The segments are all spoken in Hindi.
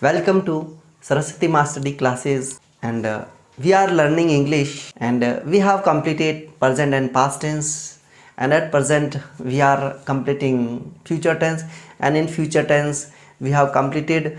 Welcome to Saraswati Master D classes and we are learning English and we have completed present and past tense and at present we are completing future tense and in future tense we have completed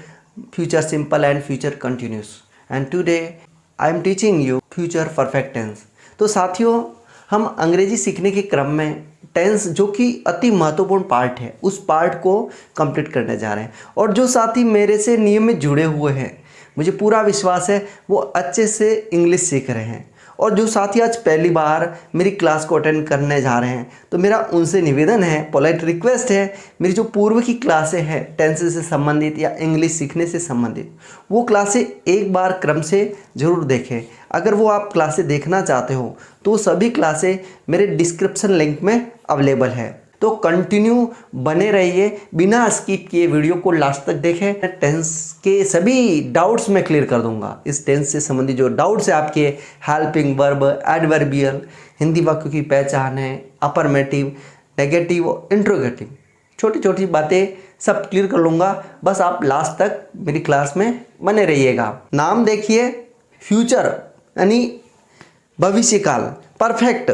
future simple and future continuous and today I am teaching you future perfect tense। तो साथियों हम अंग्रेजी सीखने के क्रम में टेंस जो कि अति महत्वपूर्ण पार्ट है उस पार्ट को कंप्लीट करने जा रहे हैं और जो साथी मेरे से नियमित जुड़े हुए हैं मुझे पूरा विश्वास है वो अच्छे से इंग्लिश सीख रहे हैं और जो साथी आज पहली बार मेरी क्लास को अटेंड करने जा रहे हैं तो मेरा उनसे निवेदन है, पोलाइट रिक्वेस्ट है, मेरी जो पूर्व की क्लासें हैं टेंस से संबंधित या इंग्लिश सीखने से संबंधित वो क्लासें एक बार क्रम से ज़रूर देखें। अगर वो आप क्लासें देखना चाहते हो तो सभी क्लासें मेरे डिस्क्रिप्शन लिंक में अवेलेबल है, तो कंटिन्यू बने रहिए, बिना स्किप किए वीडियो को लास्ट तक देखें। टेंस के सभी डाउट्स मैं क्लियर कर दूंगा। इस टेंस से संबंधित जो डाउट्स है आपके हेल्पिंग वर्ब, एडवर्बियल, हिंदी वाक्यों की पहचान है, अफर्मेटिव, नेगेटिव, इंट्रोगेटिव, छोटी छोटी बातें सब क्लियर कर लूँगा। बस आप लास्ट तक मेरी क्लास में बने रहिएगा। नाम देखिए, फ्यूचर यानी भविष्यकाल, परफेक्ट,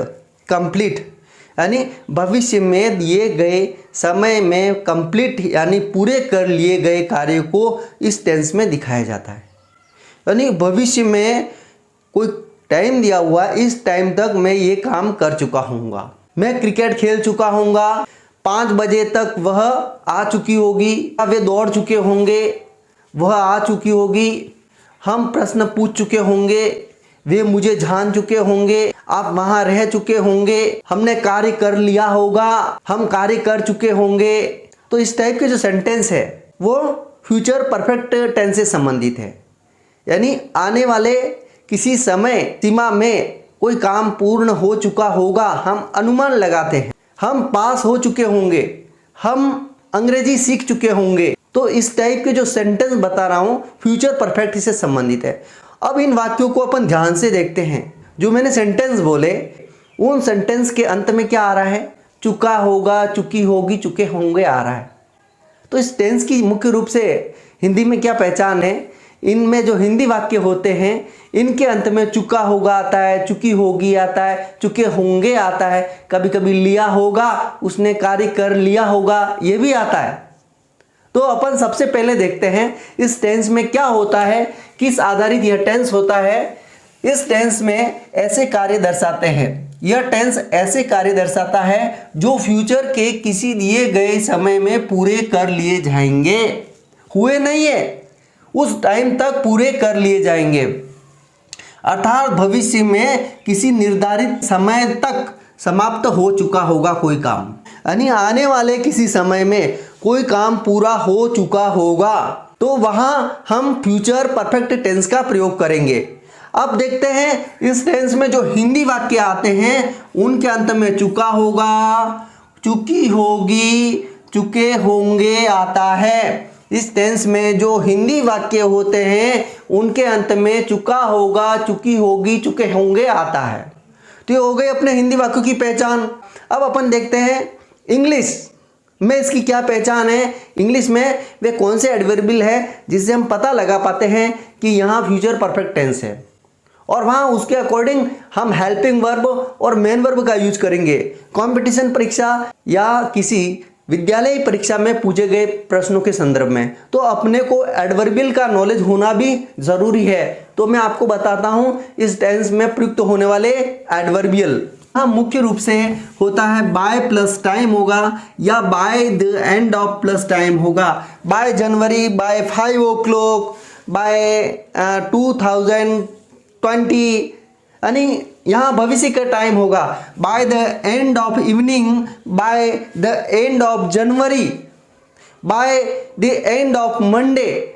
कंप्लीट यानी भविष्य में दिए गए समय में कंप्लीट यानी पूरे कर लिए गए कार्य को इस टेंस में दिखाया जाता है। यानी भविष्य में कोई टाइम दिया हुआ, इस टाइम तक मैं ये काम कर चुका हूँगा, मैं क्रिकेट खेल चुका हूँगा, 5 बजे तक वह आ चुकी होगी, वे दौड़ चुके होंगे, वह आ चुकी होगी, हम प्रश्न पूछ चुके होंगे, वे मुझे जान चुके होंगे, आप वहां रह चुके होंगे, हमने कार्य कर लिया होगा, हम कार्य कर चुके होंगे। तो इस टाइप के जो सेंटेंस है वो फ्यूचर परफेक्ट टेंस से संबंधित है। यानी आने वाले किसी समय सीमा में कोई काम पूर्ण हो चुका होगा, हम अनुमान लगाते हैं, हम पास हो चुके होंगे, हम अंग्रेजी सीख चुके होंगे। तो इस टाइप के जो सेंटेंस बता रहा हूं फ्यूचर परफेक्ट से संबंधित है। अब इन वाक्यों को अपन ध्यान से देखते हैं। जो मैंने सेंटेंस बोले उन सेंटेंस के अंत में क्या आ रहा है? चुका होगा, चुकी होगी, चुके होंगे आ रहा है। तो इस टेंस की मुख्य रूप से हिंदी में क्या पहचान है? इनमें जो हिंदी वाक्य होते हैं इनके अंत में चुका होगा आता है, चुकी होगी आता है, चुके होंगे आता है, कभी कभी लिया होगा, उसने कार्य कर लिया होगा, ये भी आता है। तो अपन सबसे पहले देखते हैं इस टेंस में क्या होता है, किस आधारित यह टेंस होता है। इस टेंस में ऐसे कार्य दर्शाते हैं, यह टेंस ऐसे कार्य दर्शाता है जो फ्यूचर के किसी दिए गए समय में पूरे कर लिए जाएंगे, हुए नहीं है, उस टाइम तक पूरे कर लिए जाएंगे। अर्थात भविष्य में किसी निर्धारित समय तक समाप्त हो चुका होगा कोई काम, यानी आने वाले किसी समय में कोई काम पूरा हो चुका होगा, तो वहां हम फ्यूचर परफेक्ट टेंस का प्रयोग करेंगे। अब देखते हैं इस टेंस में जो हिंदी वाक्य आते हैं उनके अंत में चुका होगा, चुकी होगी, चुके होंगे आता है। इस टेंस में जो हिंदी वाक्य होते हैं उनके अंत में चुका होगा, चुकी होगी, चुके होंगे आता है। तो ये हो गई अपने हिंदी वाक्यों की पहचान। अब अपन देखते हैं इंग्लिश में इसकी क्या पहचान है। इंग्लिश में वे कौन से एडवर्बियल है जिससे हम पता लगा पाते हैं कि यहाँ फ्यूचर परफेक्ट टेंस है, और वहाँ उसके अकॉर्डिंग हम हेल्पिंग वर्ब और मेन वर्ब का यूज करेंगे। कंपटीशन परीक्षा या किसी विद्यालय परीक्षा में पूछे गए प्रश्नों के संदर्भ में तो अपने को एडवर्बियल का नॉलेज होना भी जरूरी है। तो मैं आपको बताता हूं इस टेंस में प्रयुक्त होने वाले एडवर्बियल। हाँ, मुख्य रूप से होता है बाय प्लस टाइम होगा या by the end of plus time होगा। By January, by 5 o'clock, by 2020, यानी यहाँ भविष्य का टाइम होगा। By the end of evening, by the end of January, by the end of Monday,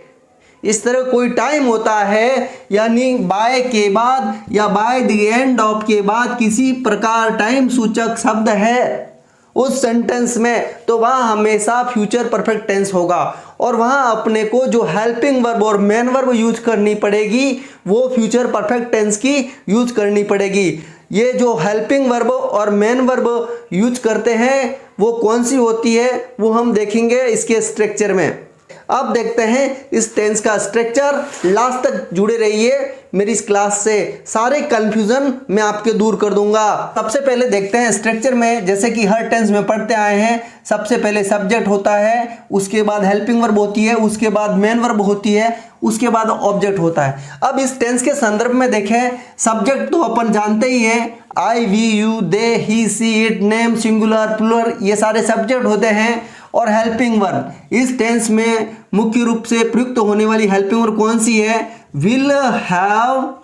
इस तरह कोई टाइम होता है। यानी बाय के बाद या बाय द एंड ऑफ के बाद किसी प्रकार टाइम सूचक शब्द है उस सेंटेंस में, तो वहाँ हमेशा फ्यूचर परफेक्ट टेंस होगा और वहाँ अपने को जो हेल्पिंग वर्ब और मेन वर्ब यूज करनी पड़ेगी वो फ्यूचर परफेक्ट टेंस की यूज करनी पड़ेगी। ये जो हेल्पिंग वर्ब और मेन वर्ब यूज करते हैं वो कौन सी होती है वो हम देखेंगे इसके स्ट्रक्चर में। अब देखते हैं इस टेंस का स्ट्रक्चर। लास्ट तक जुड़े रहिए मेरी इस क्लास से, सारे कंफ्यूजन मैं आपके दूर कर दूंगा। सबसे पहले देखते हैं स्ट्रक्चर में, जैसे कि हर टेंस में पढ़ते आए हैं, सबसे पहले सब्जेक्ट होता है, उसके बाद हेल्पिंग वर्ब होती है, उसके बाद मेन वर्ब होती है, उसके बाद ऑब्जेक्ट होता है। अब इस टेंस के संदर्भ में देखें, सब्जेक्ट तो अपन जानते ही हैं, I, we, you, they, he, she, it, name, singular, plural, ये सारे सब्जेक्ट होते हैं। और हेल्पिंग वर्ब, इस टेंस में मुख्य रूप से प्रयुक्त होने वाली हेल्पिंग वर्ब कौन सी है? विल हैव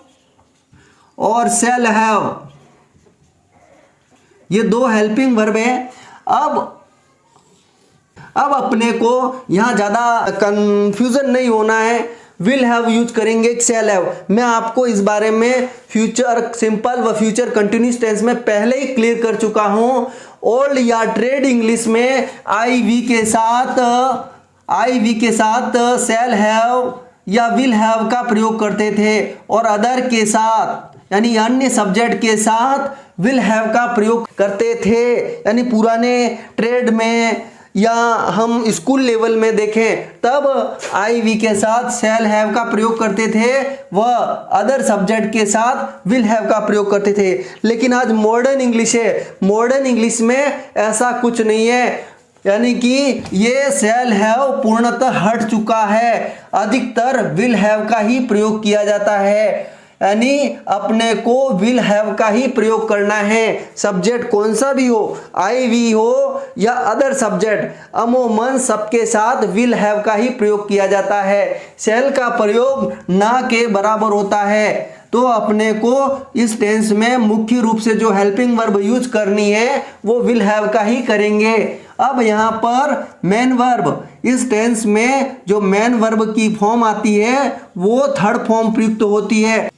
और शैल हैव, ये दो हेल्पिंग वर्ब है। अब अपने को यहां ज्यादा कंफ्यूजन नहीं होना है, विल हैव यूज करेंगे शैल हैव। मैं आपको इस बारे में फ्यूचर सिंपल व फ्यूचर कंटिन्यूस टेंस में पहले ही क्लियर कर चुका हूं। ओल्ड या ट्रेड इंग्लिश में आई वी के साथ शैल हैव या विल हैव का प्रयोग करते थे, और अदर के साथ यानी अन्य सब्जेक्ट के साथ विल हैव का प्रयोग करते थे। यानी पुराने ट्रेड में या हम स्कूल लेवल में देखें तब आई वी के साथ शैल हैव का प्रयोग करते थे, व अदर सब्जेक्ट के साथ विल हैव का प्रयोग करते थे। लेकिन आज मॉडर्न इंग्लिश है, मॉडर्न इंग्लिश में ऐसा कुछ नहीं है, यानी कि ये शैल हैव पूर्णतः हट चुका है, अधिकतर विल हैव का ही प्रयोग किया जाता है। यानी अपने को विल हैव का ही प्रयोग करना है, सब्जेक्ट कौन सा भी हो, आई वी हो या अदर सब्जेक्ट, अमूमन सबके साथ विल हैव का ही प्रयोग किया जाता है। शैल का प्रयोग ना के बराबर होता है। तो अपने को इस टेंस में मुख्य रूप से जो हेल्पिंग वर्ब यूज करनी है वो विल हैव का ही करेंगे। अब यहाँ पर मेन वर्ब, इस टेंस में जो मेन वर्ब की फॉर्म आती है वो थर्ड फॉर्म प्रयुक्त होती है।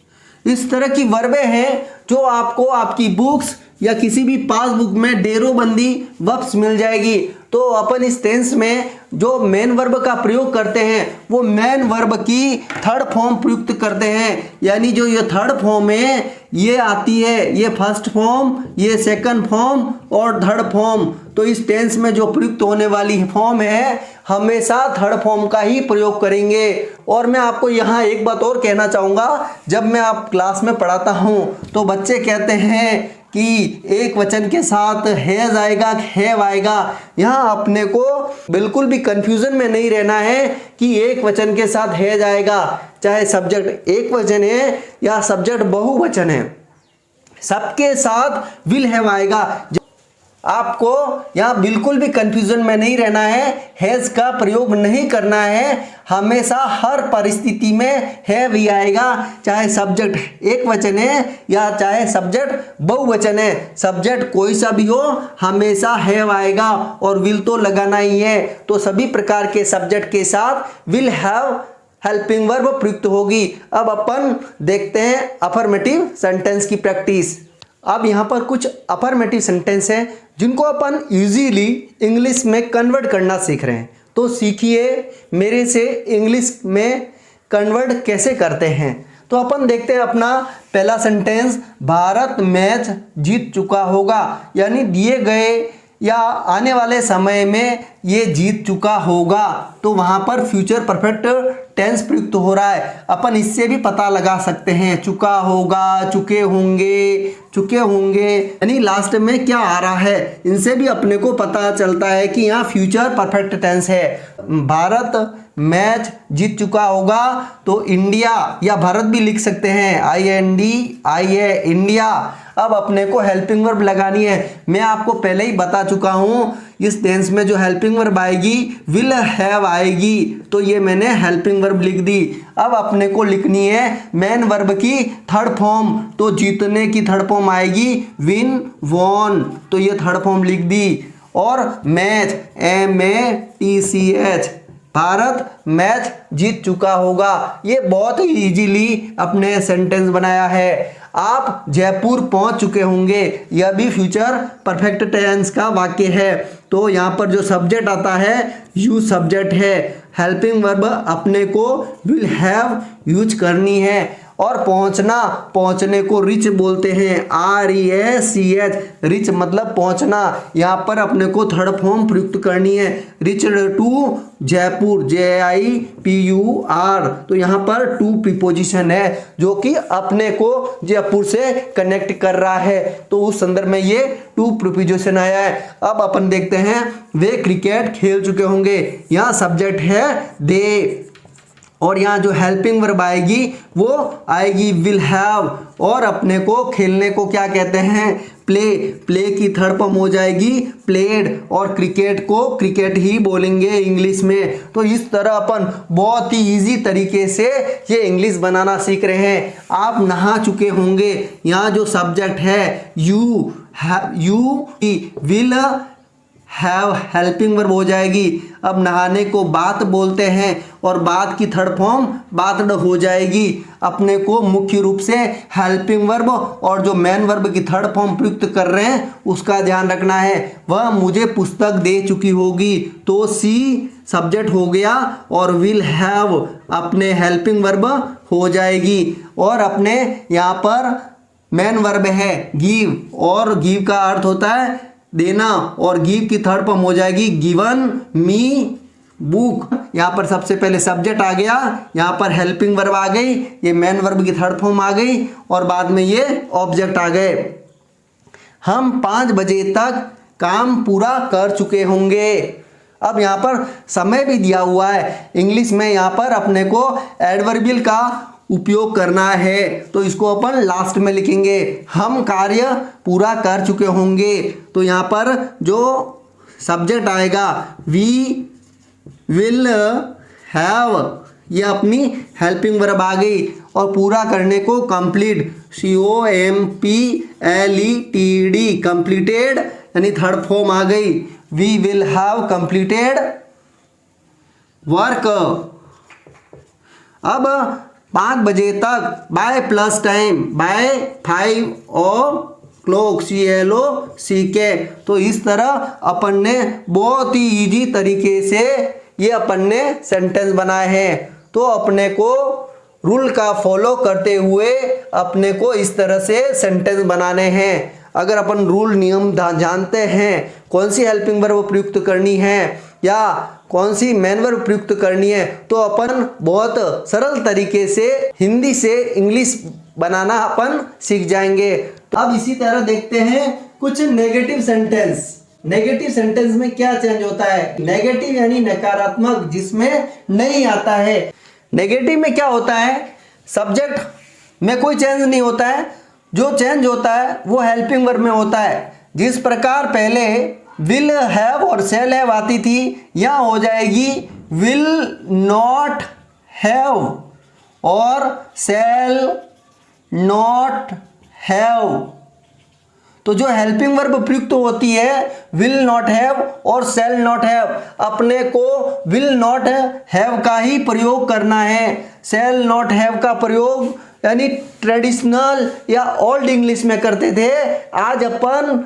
इस तरह की वर्बें हैं जो आपको आपकी बुक्स या किसी भी पासबुक में ढेरोबंदी वर्ब्स मिल जाएगी। तो अपन इस टेंस में जो मेन वर्ब का प्रयोग करते हैं वो मेन वर्ब की थर्ड फॉर्म प्रयुक्त करते हैं। यानी जो ये थर्ड फॉर्म है ये आती है, ये फर्स्ट फॉर्म, ये सेकंड फॉर्म और थर्ड फॉर्म। तो इस टेंस में जो प्रयुक्त होने वाली फॉर्म है हमेशा थर्ड फॉर्म का ही प्रयोग करेंगे। और मैं आपको यहाँ एक बात और कहना चाहूँगा, जब मैं आप क्लास में पढ़ाता हूँ तो बच्चे कहते हैं कि एक वचन के साथ हैज आएगा, हैव आएगा। यहाँ अपने को बिल्कुल भी कंफ्यूजन में नहीं रहना है कि एक वचन के साथ हैज आएगा, चाहे सब्जेक्ट एक वचन है या सब्जेक्ट बहुवचन है, सबके साथ विल हैव आएगा। आपको यहाँ बिल्कुल भी कंफ्यूजन में नहीं रहना है, हैज का प्रयोग नहीं करना है, हमेशा हर परिस्थिति में हैव ही आएगा, चाहे सब्जेक्ट एक वचन है या चाहे सब्जेक्ट बहुवचन है। सब्जेक्ट कोई सा भी हो हमेशा हैव आएगा और विल तो लगाना ही है। तो सभी प्रकार के सब्जेक्ट के साथ विल हैव हेल्पिंग वर्ब प्रयुक्त होगी। अब अपन देखते हैं अफर्मेटिव सेंटेंस की प्रैक्टिस। अब यहाँ पर कुछ अफर्मेटिव सेंटेंस हैं जिनको अपन इजीली इंग्लिश में कन्वर्ट करना सीख रहे हैं। तो सीखिए मेरे से इंग्लिश में कन्वर्ट कैसे करते हैं। तो अपन देखते हैं अपना पहला सेंटेंस, भारत मैच जीत चुका होगा, यानी दिए गए या आने वाले समय में ये जीत चुका होगा। तो वहाँ पर फ्यूचर परफेक्ट टेंस प्रयुक्त हो रहा है। अपन इससे भी पता लगा सकते हैं, चुका होगा, चुके होंगे, यानी लास्ट में क्या आ रहा है, इनसे भी अपने को पता चलता है कि यहाँ फ्यूचर परफेक्ट टेंस है। भारत मैच जीत चुका होगा तो इंडिया या भारत भी लिख सकते हैं, INDIA इंडिया। अब अपने को हेल्पिंग वर्ब लगानी है। मैं आपको पहले ही बता चुका हूं इस टेंस में जो हेल्पिंग वर्ब आएगी विल हैव आएगी, तो ये मैंने हेल्पिंग वर्ब लिख दी। अब अपने को लिखनी है मेन वर्ब की थर्ड फॉर्म, तो जीतने की थर्ड फॉर्म आएगी विन, वॉन, तो ये थर्ड फॉर्म लिख दी। और मैच MATCH, भारत मैच जीत चुका होगा। ये बहुत ही इजीली अपने सेंटेंस बनाया है। आप जयपुर पहुंच चुके होंगे, यह भी फ्यूचर परफेक्ट टेंस का वाक्य है। तो यहाँ पर जो सब्जेक्ट आता है यू सब्जेक्ट है। हेल्पिंग वर्ब अपने को विल हैव यूज करनी है। और पहुंचना, पहुंचने को रिच बोलते हैं, REACH, रिच मतलब पहुंचना। यहाँ पर अपने को थर्ड फॉर्म प्रयुक्त करनी है, रिच टू जयपुर, JIPUR। तो यहाँ पर टू प्रीपोजिशन है जो कि अपने को जयपुर से कनेक्ट कर रहा है, तो उस संदर्भ में ये टू प्रीपोजिशन आया है। अब अपन देखते हैं वे क्रिकेट खेल चुके होंगे, यहाँ सब्जेक्ट है दे, और यहाँ जो हेल्पिंग वर्ब आएगी वो आएगी विल हैव, और अपने को खेलने को क्या कहते हैं, प्ले। प्ले की थर्ड फॉर्म हो जाएगी प्लेड, और क्रिकेट को क्रिकेट ही बोलेंगे इंग्लिश में। तो इस तरह अपन बहुत ही इजी तरीके से ये इंग्लिश बनाना सीख रहे हैं। आप नहा चुके होंगे, यहाँ जो सब्जेक्ट है you will have helping verb हो जाएगी। अब नहाने को बात बोलते हैं और बात की थर्ड फॉर्म बातड हो जाएगी। अपने को मुख्य रूप से हेल्पिंग वर्ब और जो मेन वर्ब की थर्ड फॉर्म प्रयुक्त कर रहे हैं उसका ध्यान रखना है। वह मुझे पुस्तक दे चुकी होगी, तो सी सब्जेक्ट हो गया और विल हैव अपने हेल्पिंग वर्ब हो जाएगी। और अपने यहाँ पर मेन वर्ब है गिव, और गिव का अर्थ होता है देना, और गिव की थर्ड फॉर्म हो जाएगी गिवन मी बुक। यहाँ पर सबसे पहले सब्जेक्ट आ गया, यहाँ पर हेल्पिंग वर्ब आ गई, ये मेन वर्ब की थर्ड फॉर्म आ गई, और बाद में ये ऑब्जेक्ट आ गए। हम 5 बजे तक काम पूरा कर चुके होंगे। अब यहाँ पर समय भी दिया हुआ है, इंग्लिश में यहाँ पर अपने को एडवर्बियल का उपयोग करना है, तो इसको अपन लास्ट में लिखेंगे। हम कार्य पूरा कर चुके होंगे, तो यहाँ पर जो सब्जेक्ट आएगा वी विल हैव, ये अपनी हेल्पिंग वर्ब आ गई, और पूरा करने को कंप्लीट, COMPLETED, कंप्लीटेड यानी थर्ड फॉर्म आ गई। We will have completed work. अब 5 बजे तक by plus time, by 5 o'clock, CLOCK। तो इस तरह अपन ने बहुत ही इजी तरीके से ये अपन ने सेंटेंस बनाए हैं। तो अपने को रूल का फॉलो करते हुए अपने को इस तरह से सेंटेंस बनाने हैं। अगर अपन रूल नियम जानते हैं, कौन सी हेल्पिंग वर्ब प्रयुक्त करनी है या कौन सी मेन वर्ब प्रयुक्त करनी है, तो अपन बहुत सरल तरीके से हिंदी से इंग्लिश बनाना अपन सीख जाएंगे। तो अब इसी तरह देखते हैं कुछ नेगेटिव सेंटेंस। नेगेटिव सेंटेंस में क्या चेंज होता है? नेगेटिव यानी नकारात्मक, जिसमें नहीं आता है। नेगेटिव में क्या होता है? सब्जेक्ट में कोई चेंज नहीं होता है, जो चेंज होता है वो हेल्पिंग वर्ब में होता है। जिस प्रकार पहले विल हैव और शेल हैव आती थी, यहाँ हो जाएगी विल नॉट हैव और शेल नॉट हैव। तो जो हेल्पिंग वर्ब प्रयुक्त होती है विल नॉट हैव और शेल नॉट हैव, अपने को विल नॉट हैव का ही प्रयोग करना है। शेल नॉट हैव का प्रयोग यानी ट्रेडिशनल या ओल्ड इंग्लिश में करते थे। आज अपन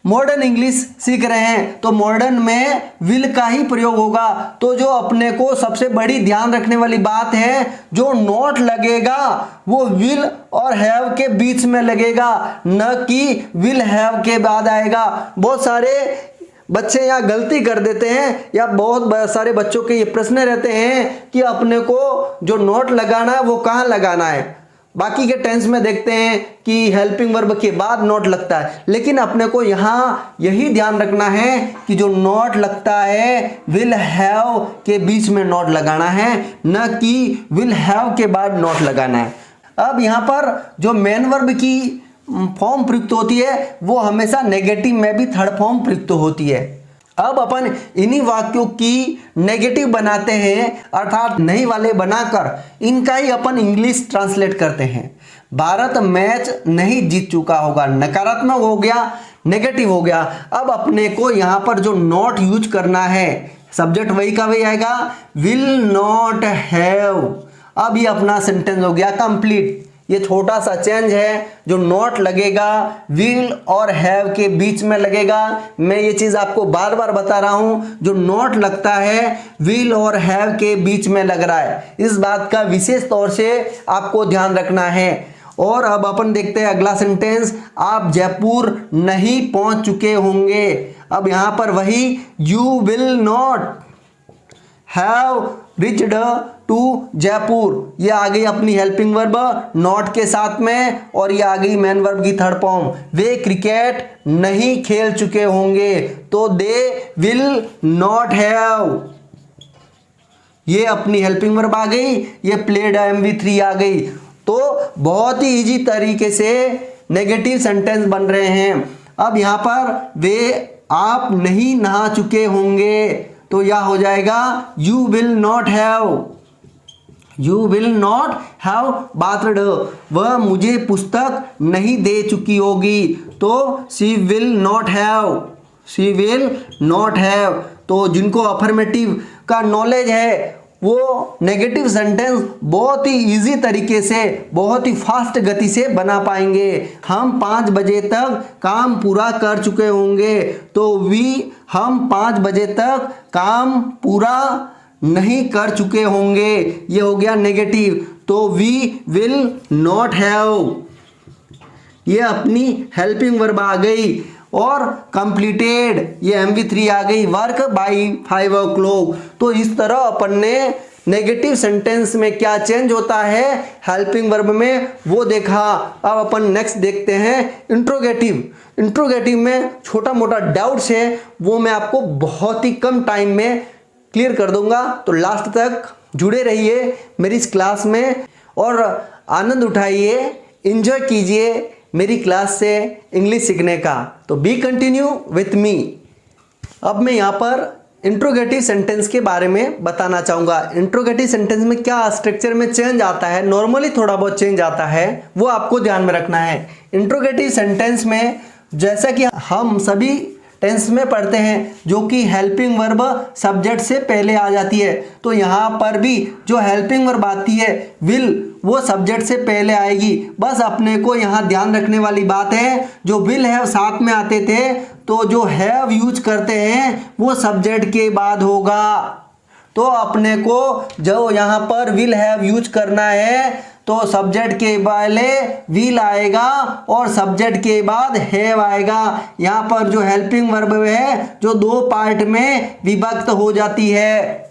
मॉडर्न इंग्लिश सीख रहे हैं, तो मॉडर्न में विल का ही प्रयोग होगा। तो जो अपने को सबसे बड़ी ध्यान रखने वाली बात है, जो नॉट लगेगा वो विल और हैव के बीच में लगेगा, न कि विल हैव के बाद आएगा। बहुत सारे बच्चे यहाँ गलती कर देते हैं, या बहुत सारे बच्चों के ये प्रश्न रहते हैं कि अपने को जो नॉट लगाना है वो कहाँ लगाना है। बाकी के टेंस में देखते हैं कि हेल्पिंग वर्ब के बाद नॉट लगता है, लेकिन अपने को यहाँ यही ध्यान रखना है कि जो नॉट लगता है विल हैव के बीच में नॉट लगाना है, न कि विल हैव के बाद नॉट लगाना है। अब यहाँ पर जो मेन वर्ब की फॉर्म प्रयुक्त होती है वो हमेशा नेगेटिव में भी थर्ड फॉर्म प्रयुक्त होती है। अब अपन इन्हीं वाक्यों की नेगेटिव बनाते हैं, अर्थात नहीं वाले बनाकर इनका ही अपन इंग्लिश ट्रांसलेट करते हैं। भारत मैच नहीं जीत चुका होगा, नकारात्मक हो गया, नेगेटिव हो गया। अब अपने को यहाँ पर जो नॉट यूज करना है, सब्जेक्ट वही का वही आएगा, विल नॉट हैव। अब ये अपना सेंटेंस हो गया कंप्लीट। ये छोटा सा चेंज है, जो नॉट लगेगा विल और हैव के बीच में लगेगा। मैं ये चीज आपको बार बार बता रहा हूं, जो नॉट लगता है विल और हैव के बीच में लग रहा है, इस बात का विशेष तौर से आपको ध्यान रखना है। और अब अपन देखते हैं अगला सेंटेंस, आप जयपुर नहीं पहुंच चुके होंगे। अब यहां पर वही you will not have reached to Jaipur, ये आ गई अपनी हेल्पिंग वर्ब नॉट के साथ में, और ये आ गई मेन वर्ब की थर्ड फॉर्म। वे क्रिकेट नहीं खेल चुके होंगे, तो दे विल नॉट हैव, ये अपनी हेल्पिंग वर्ब आ गई, ये प्लेड MV3 आ गई। तो बहुत ही इजी तरीके से नेगेटिव सेंटेंस बन रहे हैं। अब यहां पर वे आप नहीं नहा चुके होंगे, तो यह हो जाएगा you will not have, you will not have bathed, वह मुझे पुस्तक नहीं दे चुकी होगी, तो she will not have, she will not have. तो जिनको अफर्मेटिव का नॉलेज है वो नेगेटिव सेंटेंस बहुत ही इजी तरीके से, बहुत ही फास्ट गति से बना पाएंगे। हम 5 बजे तक काम पूरा कर चुके होंगे, तो हम 5 बजे तक काम पूरा नहीं कर चुके होंगे, ये हो गया नेगेटिव। तो वी विल नॉट हैव, ये अपनी हेल्पिंग वर्ब आ गई। और कंप्लीटेड, ये MV3 आ गई, वर्क बाय 5 o'clock। तो इस तरह अपन ने नेगेटिव सेंटेंस में क्या चेंज होता है हेल्पिंग वर्ब में वो देखा। अब अपन नेक्स्ट देखते हैं इंट्रोगेटिव। इंट्रोगेटिव में छोटा मोटा डाउट्स है वो मैं आपको बहुत ही कम टाइम में क्लियर कर दूंगा, तो लास्ट तक जुड़े रहिए मेरी इस क्लास में और आनंद उठाइए, एंजॉय कीजिए मेरी क्लास से इंग्लिश सीखने का। तो बी कंटिन्यू विथ मी। अब मैं यहाँ पर इंट्रोगेटिव सेंटेंस के बारे में बताना चाहूँगा। इंट्रोगेटिव सेंटेंस में क्या स्ट्रक्चर में चेंज आता है, नॉर्मली थोड़ा बहुत चेंज आता है, वो आपको ध्यान में रखना है। इंट्रोगेटिव सेंटेंस में जैसा कि हम सभी टेंस में पढ़ते हैं, जो कि हेल्पिंग वर्ब सब्जेक्ट से पहले आ जाती है, तो यहाँ पर भी जो हेल्पिंग वर्ब आती है विल, वो सब्जेक्ट से पहले आएगी। बस अपने को यहाँ ध्यान रखने वाली बात है, जो विल हैव साथ में आते थे, तो जो हैव यूज करते हैं वो सब्जेक्ट के बाद होगा। तो अपने को जो यहाँ पर विल हैव यूज करना है, तो सब्जेक्ट के पहले विल आएगा और सब्जेक्ट के बाद हैव आएगा। यहाँ पर जो हेल्पिंग वर्ब है जो 2 पार्ट में विभक्त हो जाती है,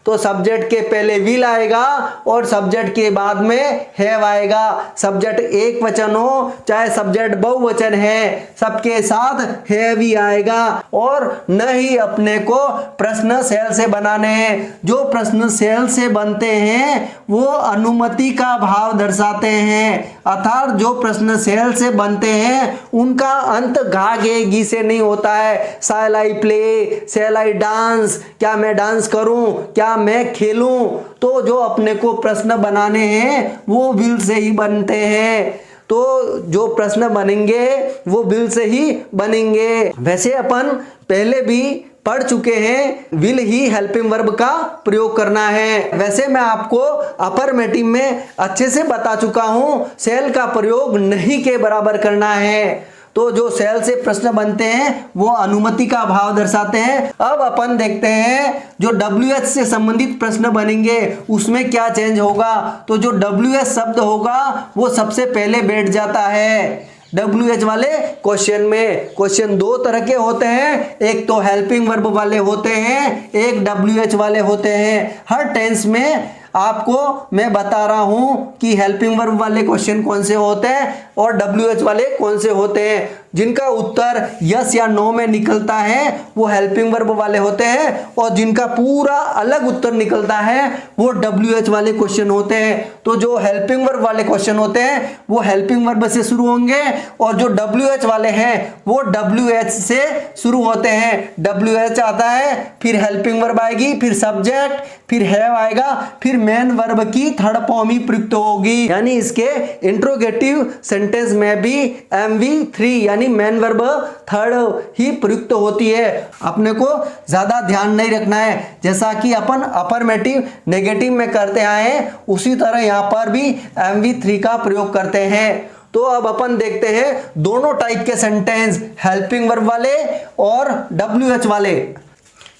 तो सब्जेक्ट के पहले विल आएगा और सब्जेक्ट के बाद में हैव आएगा। सब्जेक्ट एक वचन हो चाहे सब्जेक्ट बहुवचन है, सबके साथ हैव ही आएगा। और न ही अपने को प्रश्न शैल से बनाने हैं, जो प्रश्न शैल से बनते हैं वो अनुमति का भाव दर्शाते हैं, अर्थात जो प्रश्न शैल से बनते हैं उनका अंत घा गे गी से नहीं होता है। शैल I play, shell I dance, क्या मैं डांस करूं, क्या मैं खेलूं। तो जो अपने को प्रश्न बनाने हैं वो विल से ही बनते हैं, तो जो प्रश्न बनेंगे वो विल से ही बनेंगे। वैसे अपन पहले भी पढ़ चुके हैं विल ही हेल्पिंग वर्ब का प्रयोग करना है। वैसे मैं आपको अफर्मेटिव में अच्छे से बता चुका हूं, शैल का प्रयोग नहीं के बराबर करना है। तो जो शैल से प्रश्न बनते हैं वो अनुमति का भाव दर्शाते हैं। अब अपन देखते हैं जो WH से संबंधित प्रश्न बनेंगे उसमें क्या चेंज होगा। तो जो WH शब्द होगा वो सबसे पहले बैठ जाता है WH वाले क्वेश्चन में। क्वेश्चन 2 तरह के होते हैं, एक तो हेल्पिंग वर्ब वाले होते हैं, एक WH वाले होते हैं। हर टेंस में आपको मैं बता रहा हूं कि हेल्पिंग वर्ब वाले क्वेश्चन कौन से होते हैं और WH वाले कौन से होते हैं। जिनका उत्तर यस या नो में निकलता है वो हेल्पिंग वर्ब वाले होते हैं, और जिनका पूरा अलग उत्तर निकलता है वो WH वाले क्वेश्चन होते हैं। तो जो हेल्पिंग वर्ब वाले क्वेश्चन होते हैं वो हेल्पिंग वर्ब से शुरू होंगे, और जो WH वाले हैं वो WH से शुरू होते हैं। WH आता है, फिर हेल्पिंग वर्ब आएगी, फिर सब्जेक्ट, फिर हैव आएगा, फिर मेन वर्ब की थर्ड फॉर्म ही प्रयुक्त होगी। यानी इसके इंट्रोगेटिव सेंटेंस में भी MV3 यानी यानी मेन वर्ब थर्ड ही प्रयुक्त होती है। अपने को ज़्यादा ध्यान नहीं रखना है, जैसा कि अपन अफर्मेटिव नेगेटिव में करते आए हैं उसी तरह यहाँ पर भी MV3 का प्रयोग करते हैं। तो अब अपन देखते हैं दोनों टाइप के सेंटेंस, हेल्पिंग वर्ब वाले और WH वाले।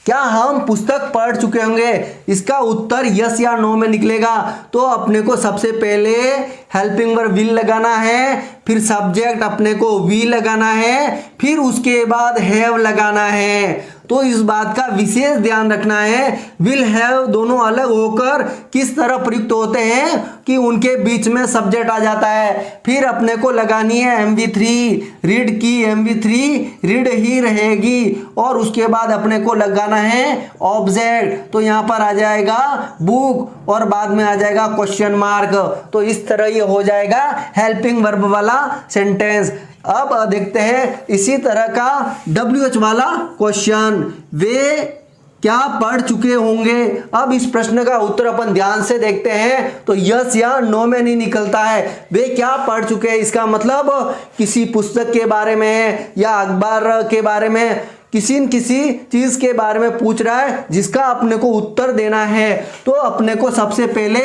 क्या हम पुस्तक पढ़ चुके होंगे? इसका उत्तर यस या नो में निकलेगा। तो अपने को सबसे पहले हेल्पिंग वर्ब विल लगाना है, फिर सब्जेक्ट अपने को वी लगाना है, फिर उसके बाद हैव लगाना है। तो इस बात का विशेष ध्यान रखना है, विल हैव दोनों अलग होकर किस तरह प्रयुक्त होते हैं कि उनके बीच में सब्जेक्ट आ जाता है। फिर अपने को लगानी है MV3, रीड की MV3 रीड ही रहेगी, और उसके बाद अपने को लगाना है ऑब्जेक्ट। तो यहाँ पर आ जाएगा बुक और बाद में आ जाएगा क्वेश्चन मार्क। तो इस तरह ये हो जाएगा हेल्पिंग वर्ब वाला सेंटेंस। अब देखते हैं इसी तरह का WH वाला क्वेश्चन, वे क्या पढ़ चुके होंगे। अब इस प्रश्न का उत्तर अपन ध्यान से देखते हैं तो यस या नो में नहीं निकलता है। वे क्या पढ़ चुके हैं, इसका मतलब किसी पुस्तक के बारे में या अखबार के बारे में, किसी न किसी चीज के बारे में पूछ रहा है जिसका अपने को उत्तर देना है। तो अपने को सबसे पहले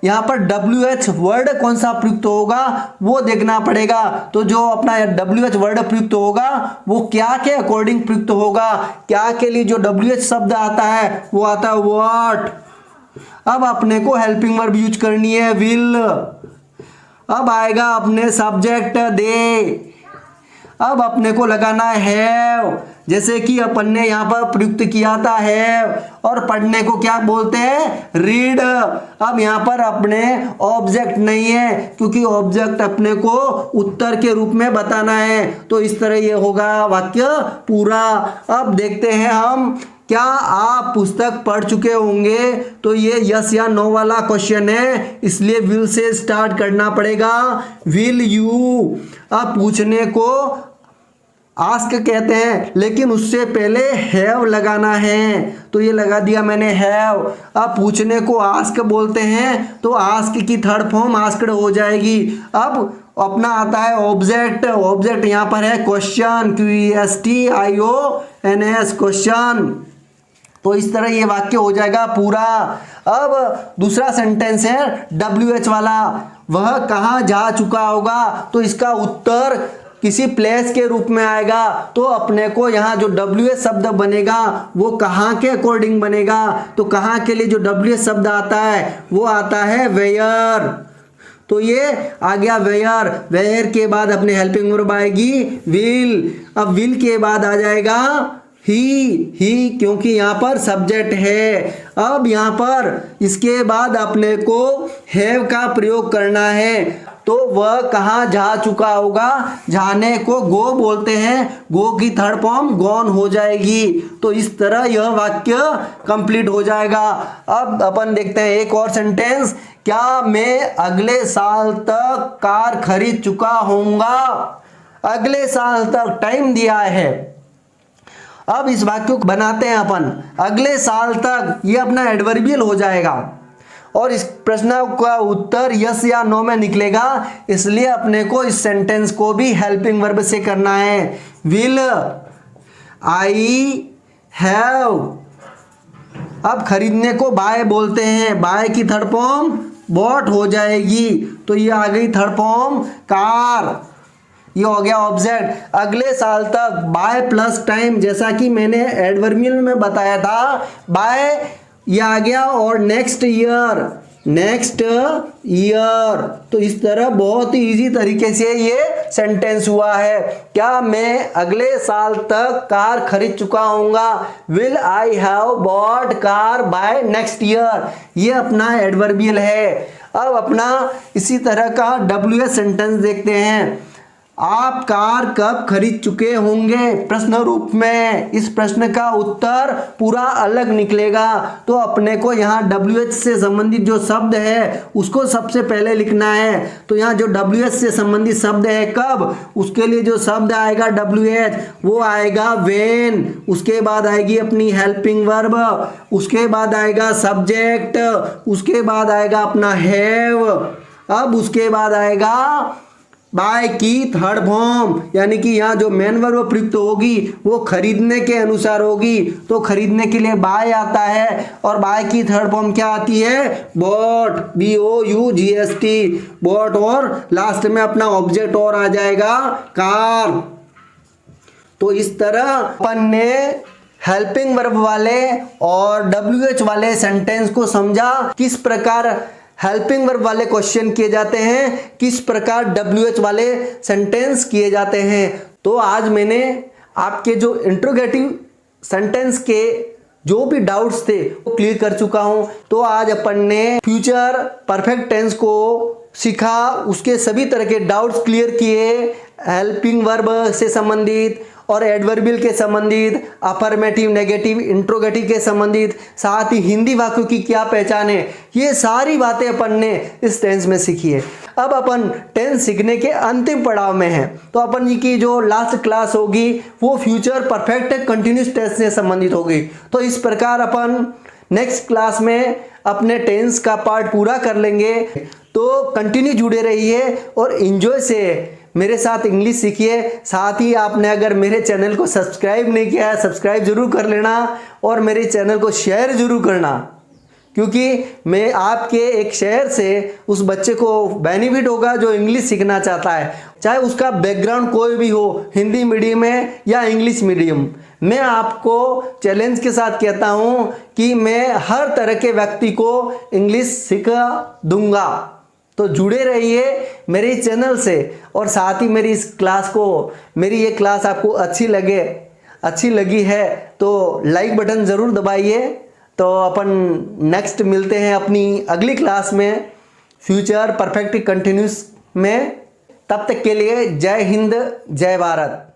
यहाँ पर WH वर्ड कौन सा प्रयुक्त होगा वो देखना पड़ेगा। तो जो अपना WH वर्ड प्रयुक्त होगा वो क्या के अकॉर्डिंग प्रयुक्त होगा, क्या के लिए जो WH शब्द आता है वो आता है व्हाट। अब अपने को हेल्पिंग वर्ब यूज करनी है विल। अब आएगा अपने सब्जेक्ट दे। अब अपने को लगाना है हैव, जैसे कि अपन ने यहाँ पर प्रयुक्त किया था हैव, और पढ़ने को क्या बोलते हैं रीड। अब यहाँ पर अपने ऑब्जेक्ट नहीं है क्योंकि ऑब्जेक्ट अपने को उत्तर के रूप में बताना है। तो इस तरह ये होगा वाक्य पूरा। अब देखते हैं हम, क्या आप पुस्तक पढ़ चुके होंगे। तो ये यस या नो वाला क्वेश्चन है, इसलिए विल से स्टार्ट करना पड़ेगा। विल यू, अब पूछने को आस्क कहते हैं लेकिन उससे पहले हैव लगाना है, तो ये लगा दिया मैंने हैव। अब पूछने को आस्क बोलते हैं तो आस्क की थर्ड फॉर्म आस्क्ड हो जाएगी। अब अपना आता है ऑब्जेक्ट। ऑब्जेक्ट यहाँ पर है क्वेश्चन, QUESTIONS क्वेश्चन। तो इस तरह ये वाक्य हो जाएगा पूरा। अब दूसरा सेंटेंस है WH वाला, वह कहाँ जा चुका होगा। तो इसका उत्तर किसी प्लेस के रूप में आएगा। तो अपने को यहाँ जो WH शब्द बनेगा वो कहाँ के अकॉर्डिंग बनेगा। तो कहाँ के लिए जो WH शब्द आता है वो आता है वेयर। तो ये आ गया वेयर। वेयर के बाद अपने हेल्पिंग वर्ब आएगी विल। अब विल के बाद आ जाएगा ही, क्योंकि यहाँ पर सब्जेक्ट है। अब यहाँ पर इसके बाद अपने को हैव का प्रयोग करना है। तो वह कहाँ जा चुका होगा, जाने को गो बोलते हैं, गो की थर्ड फॉर्म गॉन हो जाएगी। तो इस तरह यह वाक्य कंप्लीट हो जाएगा। अब अपन देखते हैं एक और सेंटेंस, क्या मैं अगले साल तक कार खरीद चुका होऊंगा। अगले साल तक टाइम दिया है। अब इस वाक्य को बनाते हैं अपन, अगले साल तक, ये अपना एडवर्बियल हो जाएगा और इस प्रश्न का उत्तर यस या नो में निकलेगा। इसलिए अपने को इस सेंटेंस को भी हेल्पिंग वर्ब से करना है। Will I have. अब खरीदने को बाय बोलते हैं, बाय की थर्ड फॉर्म बॉट हो जाएगी। तो ये आ गई थर्ड फॉर्म कार। ये हो गया ऑब्जेक्ट। अगले साल तक बाय प्लस टाइम, जैसा कि मैंने एडवर्बियल में बताया था, बाय ये आ गया, और नेक्स्ट ईयर, नेक्स्ट ईयर। तो इस तरह बहुत ही इजी तरीके से ये सेंटेंस हुआ है। क्या मैं अगले साल तक कार खरीद चुका होऊंगा। Will I have bought car by next year. ये अपना एडवर्बियल है। अब अपना इसी तरह का WH सेंटेंस देखते हैं। आप कार कब खरीद चुके होंगे, प्रश्न रूप में। इस प्रश्न का उत्तर पूरा अलग निकलेगा। तो अपने को यहाँ WH से संबंधित जो शब्द है उसको सबसे पहले लिखना है। तो यहाँ जो WH से संबंधित शब्द है कब, उसके लिए जो शब्द आएगा WH वो आएगा व्हेन। उसके बाद आएगी अपनी हेल्पिंग वर्ब, उसके बाद आएगा सब्जेक्ट, उसके बाद आएगा अपना हैव। अब उसके बाद आएगा बाय की थर्ड फॉर्म, यानी कि यहाँ जो मेन वर्ब प्रयुक्त होगी वो खरीदने के अनुसार होगी, तो खरीदने के लिए बाय आता है। और बाय की थर्ड फॉर्म क्या आती है? बॉट, BOUGHT, बॉट, और लास्ट में अपना ऑब्जेक्ट और आ जाएगा कार। तो इस तरह अपन ने हेल्पिंग वर्ब वाले और WH वाले सेंटेंस को समझा, किस प्रकार हेल्पिंग वर्ब वाले क्वेश्चन किए जाते हैं, किस प्रकार WH वाले सेंटेंस किए जाते हैं। तो आज मैंने आपके जो इंट्रोगेटिव सेंटेंस के जो भी डाउट्स थे वो क्लियर कर चुका हूं। तो आज अपन ने फ्यूचर परफेक्ट टेंस को सीखा, उसके सभी तरह के डाउट्स क्लियर किए, हेल्पिंग वर्ब से संबंधित और एडवर्बियल के संबंधित, अफर्मेटिव, नेगेटिव, इंट्रोगेटिव के संबंधित, साथ ही हिंदी वाक्यों की क्या पहचान है, ये सारी बातें अपन ने इस टेंस में सीखी है। अब अपन टेंस सीखने के अंतिम पड़ाव में हैं, तो अपन की जो लास्ट क्लास होगी वो फ्यूचर परफेक्ट कंटिन्यूस टेंस से संबंधित होगी। तो इस प्रकार अपन नेक्स्ट क्लास में अपने टेंस का पार्ट पूरा कर लेंगे। तो कंटिन्यू जुड़े रहिए और एंजॉय से मेरे साथ इंग्लिश सीखिए। साथ ही आपने अगर मेरे चैनल को सब्सक्राइब नहीं किया है, सब्सक्राइब जरूर कर लेना और मेरे चैनल को शेयर जरूर करना, क्योंकि मैं आपके एक शेयर से उस बच्चे को बेनिफिट होगा जो इंग्लिश सीखना चाहता है, चाहे उसका बैकग्राउंड कोई भी हो, हिंदी मीडियम है या इंग्लिश मीडियम। मैं आपको चैलेंज के साथ कहता हूँ कि मैं हर तरह के व्यक्ति को इंग्लिश सिखा दूंगा। तो जुड़े रहिए मेरे चैनल से, और साथ ही मेरी इस क्लास को, मेरी ये क्लास आपको अच्छी लगी है तो लाइक बटन ज़रूर दबाइए। तो अपन नेक्स्ट मिलते हैं अपनी अगली क्लास में फ्यूचर परफेक्ट कंटिन्यूस में। तब तक के लिए जय हिंद, जय भारत।